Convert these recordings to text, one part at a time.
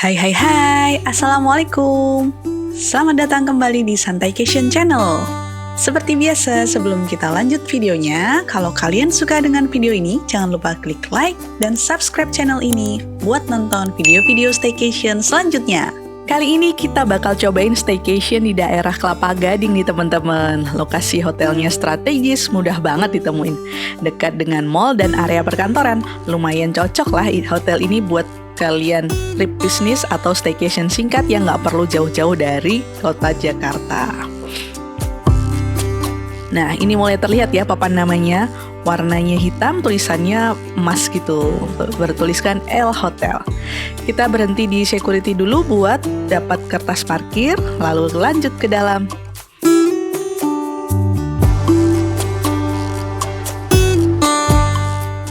Hai, Assalamualaikum. Selamat datang kembali di Santaication Channel. Seperti biasa, sebelum kita lanjut videonya, kalau kalian suka dengan video ini, jangan lupa klik like dan subscribe channel ini buat nonton video-video staycation selanjutnya. Kali ini kita bakal cobain staycation di daerah Kelapa Gading nih teman-teman. Lokasi hotelnya strategis, mudah banget ditemuin. Dekat dengan mall dan area perkantoran. Lumayan cocok lah hotel ini buat kalian trip bisnis atau staycation singkat yang nggak perlu jauh-jauh dari kota Jakarta. Nah, ini mulai terlihat ya papan namanya. Warnanya hitam, tulisannya emas gitu. Bertuliskan L Hotel. Kita berhenti di security dulu buat dapat kertas parkir, lalu lanjut ke dalam.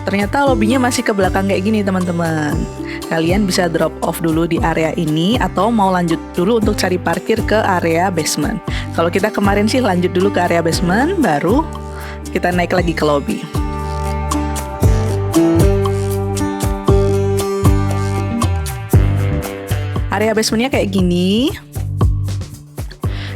Ternyata lobbynya masih ke belakang kayak gini teman-teman. Kalian bisa drop off dulu di area ini atau mau lanjut dulu untuk cari parkir ke area basement. Kalau kita kemarin sih lanjut dulu ke area basement, baru kita naik lagi ke lobby. Area basementnya kayak gini.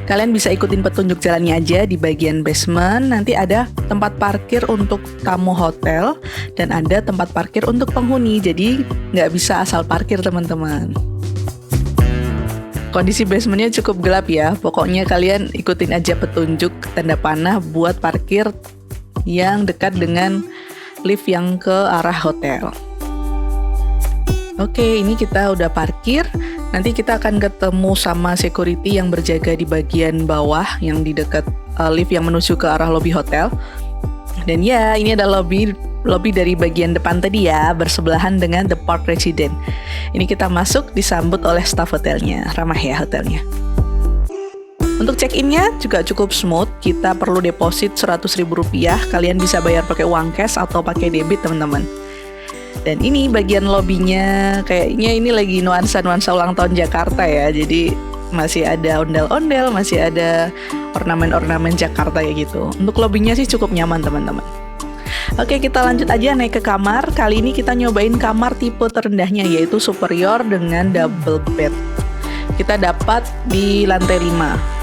Kalian bisa ikutin petunjuk jalannya aja di bagian basement. Nanti ada tempat parkir untuk tamu hotel dan ada tempat parkir untuk penghuni. Jadi nggak bisa asal parkir teman-teman. Kondisi basementnya cukup gelap ya. Pokoknya kalian ikutin aja petunjuk tanda panah buat parkir yang dekat dengan lift yang ke arah hotel. Oke, ini kita udah parkir. Nanti kita akan ketemu sama security yang berjaga di bagian bawah yang di dekat lift yang menuju ke arah lobby hotel. Dan ya, ini ada lobby dari bagian depan tadi ya, bersebelahan dengan The Park Residence. Ini kita masuk disambut oleh staf hotelnya. Ramah ya hotelnya. Untuk check-in-nya juga cukup smooth. Kita perlu deposit Rp100.000. Kalian bisa bayar pakai uang cash atau pakai debit teman-teman. Dan ini bagian lobbynya, kayaknya ini lagi nuansa-nuansa ulang tahun Jakarta ya. Jadi masih ada ondel-ondel, masih ada ornamen-ornamen Jakarta kayak gitu. Untuk lobbynya sih cukup nyaman teman-teman. Oke, kita lanjut aja naik ke kamar. Kali ini kita nyobain kamar tipe terendahnya, yaitu superior dengan double bed. Kita dapat di lantai 5.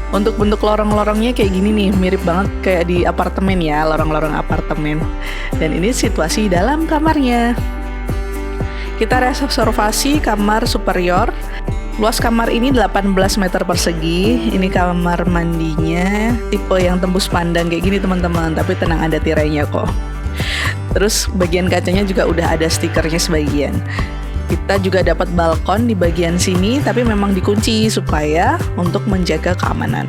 Untuk bentuk lorong-lorongnya kayak gini nih, mirip banget kayak di apartemen ya, lorong-lorong apartemen. Dan ini situasi dalam kamarnya. Kita reservasi kamar superior. Luas kamar ini 18 meter persegi. Ini kamar mandinya, tipe yang tembus pandang kayak gini teman-teman. Tapi tenang, ada tirainya kok. Terus bagian kacanya juga udah ada stikernya sebagian. Kita juga dapat balkon di bagian sini, tapi memang dikunci supaya untuk menjaga keamanan.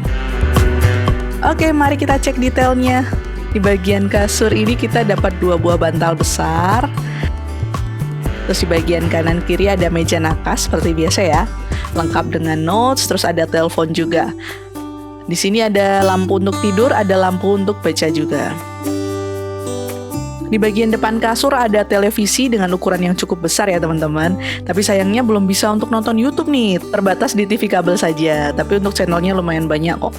Oke, mari kita cek detailnya. Di bagian kasur ini kita dapat 2 buah bantal besar. Terus di bagian kanan kiri ada meja nakas seperti biasa ya. Lengkap dengan notes, terus ada telepon juga. Di sini ada lampu untuk tidur, ada lampu untuk baca juga. Di bagian depan kasur ada televisi dengan ukuran yang cukup besar ya teman-teman. Tapi sayangnya belum bisa untuk nonton YouTube nih, terbatas di TV kabel saja. Tapi untuk channelnya lumayan banyak kok.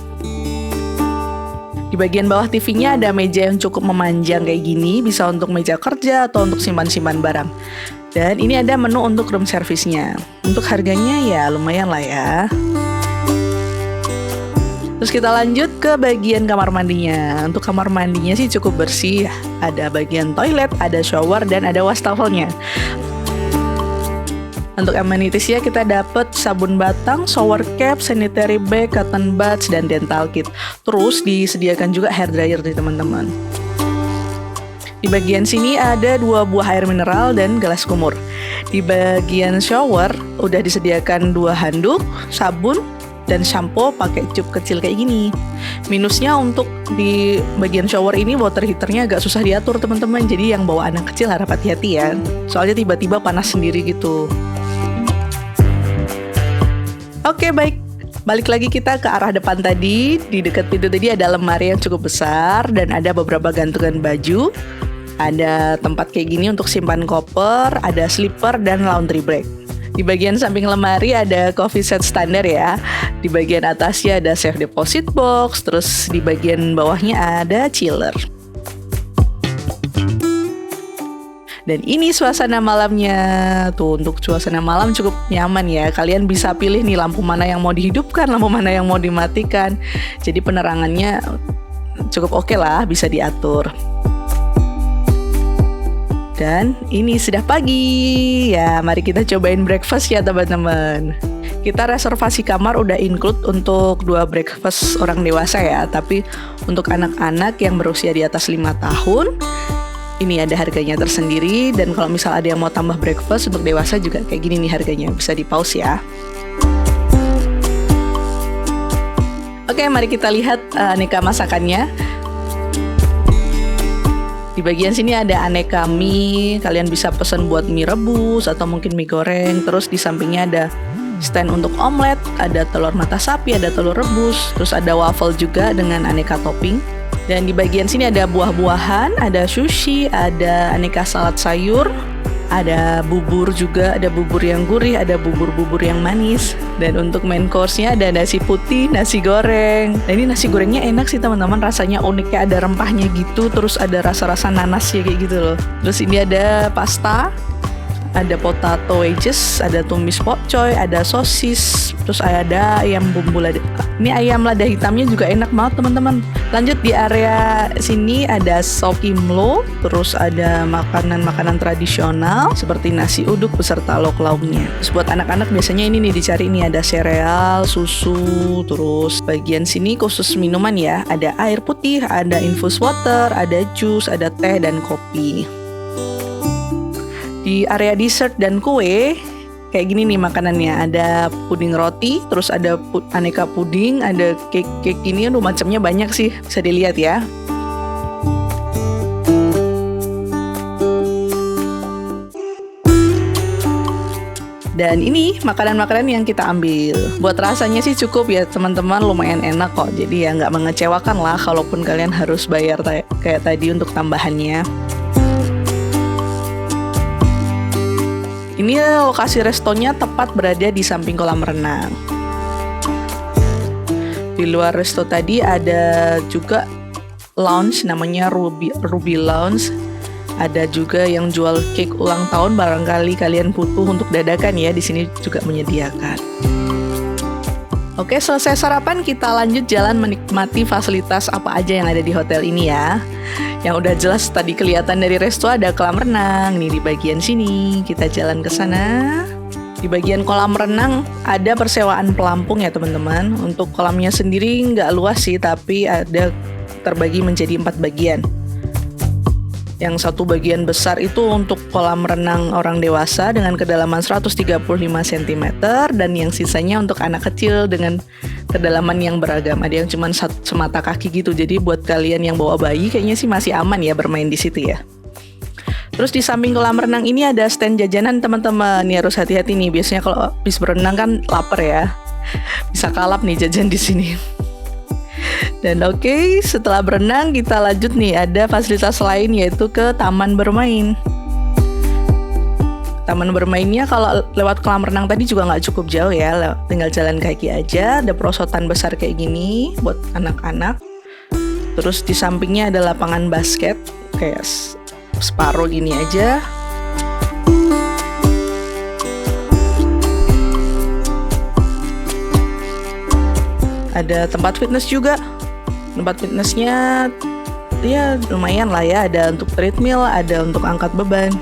Di bagian bawah TV-nya ada meja yang cukup memanjang kayak gini, bisa untuk meja kerja atau untuk simpan-simpan barang. Dan ini ada menu untuk room service-nya. Untuk harganya ya lumayan lah ya. Terus kita lanjut ke bagian kamar mandinya. Untuk kamar mandinya sih cukup bersih. Ada bagian toilet, ada shower, dan ada wastafelnya. Untuk amenities-nya kita dapat sabun batang, shower cap, sanitary bag, cotton buds, dan dental kit. Terus disediakan juga hair dryer nih teman-teman. Di bagian sini ada 2 buah air mineral dan gelas kumur. Di bagian shower udah disediakan 2 handuk, sabun, dan shampoo pakai cup kecil kayak gini. Minusnya untuk di bagian shower ini water heaternya agak susah diatur teman-teman. Jadi yang bawa anak kecil harap hati-hati ya. Soalnya tiba-tiba panas sendiri gitu. Oke, baik. Balik lagi kita ke arah depan tadi. Di dekat pintu tadi ada lemari yang cukup besar dan ada beberapa gantungan baju. Ada tempat kayak gini untuk simpan koper, ada slipper dan laundry bag. Di bagian samping lemari ada coffee set standar ya. Di bagian atasnya ada safe deposit box. Terus di bagian bawahnya ada chiller. Dan ini suasana malamnya. Tuh, untuk suasana malam cukup nyaman ya. Kalian bisa pilih nih lampu mana yang mau dihidupkan, lampu mana yang mau dimatikan. Jadi penerangannya cukup oke lah, bisa diatur. Dan ini sudah pagi. Ya, mari kita cobain breakfast ya teman-teman. Kita reservasi kamar udah include untuk 2 breakfast orang dewasa ya. Tapi untuk anak-anak yang berusia di atas 5 tahun, ini ada harganya tersendiri. Dan kalau misal ada yang mau tambah breakfast untuk dewasa juga kayak gini nih harganya. Bisa di pause ya. Oke, mari kita lihat aneka masakannya. Di bagian sini ada aneka mie. Kalian bisa pesan buat mie rebus atau mungkin mie goreng. Terus di sampingnya ada stand untuk omelet, ada telur mata sapi, ada telur rebus, terus ada waffle juga dengan aneka topping. Dan di bagian sini ada buah-buahan, ada sushi, ada aneka salad sayur, ada bubur juga, ada bubur yang gurih, ada bubur-bubur yang manis. Dan untuk main course-nya ada nasi putih, nasi goreng. Dan ini nasi gorengnya enak sih teman-teman, rasanya unik, kayak ada rempahnya gitu, terus ada rasa-rasa nanasnya kayak gitu loh. Terus ini ada pasta, ada potato wedges, ada tumis pokcoy, ada sosis, terus ada ayam bumbu lada. Ini ayam lada hitamnya juga enak banget teman-teman. Lanjut di area sini ada sop imlo, terus ada makanan-makanan tradisional seperti nasi uduk beserta lauk-lauknya. Terus buat anak-anak biasanya ini nih dicari, ini ada sereal, susu, terus bagian sini khusus minuman ya, ada air putih, ada infus water, ada jus, ada teh dan kopi. Di area dessert dan kue, kayak gini nih makanannya. Ada puding roti, terus ada aneka puding, ada cake ini, aduh macamnya banyak sih, bisa dilihat ya. Dan ini makanan-makanan yang kita ambil. Buat rasanya sih cukup ya teman-teman, lumayan enak kok. Jadi ya nggak mengecewakan lah, kalaupun kalian harus bayar kayak tadi untuk tambahannya. Ini lokasi restonya tepat berada di samping kolam renang. Di luar resto tadi ada juga lounge namanya Ruby Lounge. Ada juga yang jual cake ulang tahun, barangkali kalian butuh untuk dadakan ya, di sini juga menyediakan. Oke, selesai sarapan kita lanjut jalan menikmati fasilitas apa aja yang ada di hotel ini ya. Yang udah jelas tadi kelihatan dari resto ada kolam renang. Nih di bagian sini kita jalan ke sana. Di bagian kolam renang ada persewaan pelampung ya teman-teman. Untuk kolamnya sendiri nggak luas sih, tapi ada terbagi menjadi 4 bagian. Yang satu bagian besar itu untuk kolam renang orang dewasa dengan kedalaman 135 cm, dan yang sisanya untuk anak kecil dengan kedalaman yang beragam. Ada yang cuma semata kaki gitu. Jadi buat kalian yang bawa bayi kayaknya sih masih aman ya bermain di situ ya. Terus di samping kolam renang ini ada stand jajanan teman-teman. Nih harus hati-hati nih. Biasanya kalau habis berenang kan lapar ya. Bisa kalap nih jajan di sini. Dan oke, setelah berenang kita lanjut nih, ada fasilitas lain yaitu ke taman bermain. Taman bermainnya kalau lewat kolam renang tadi juga nggak cukup jauh ya, tinggal jalan kaki aja. Ada perosotan besar kayak gini buat anak-anak. Terus di sampingnya ada lapangan basket kayak separuh gini aja. Ada tempat fitness juga. Tempat fitnessnya ya lumayan lah ya, ada untuk treadmill, ada untuk angkat beban.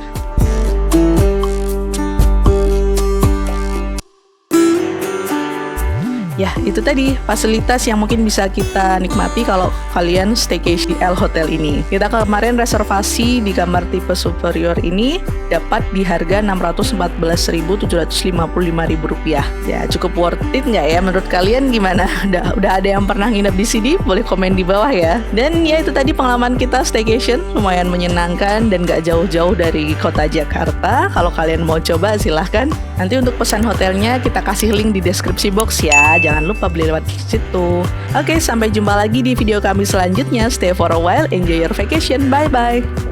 Ya, itu tadi fasilitas yang mungkin bisa kita nikmati kalau kalian staycation di L Hotel ini. Kita kemarin reservasi di kamar tipe superior ini dapat di harga Rp614.755.000. Ya, cukup worth it nggak ya menurut kalian, gimana? Udah ada yang pernah nginep di sini? Boleh komen di bawah ya. Dan ya itu tadi pengalaman kita staycation, lumayan menyenangkan dan nggak jauh-jauh dari kota Jakarta. Kalau kalian mau coba silahkan. Nanti untuk pesan hotelnya kita kasih link di deskripsi box ya. Jangan lupa beli lewat situ. Oke, sampai jumpa lagi di video kami selanjutnya. Stay for a while, enjoy your vacation. Bye-bye.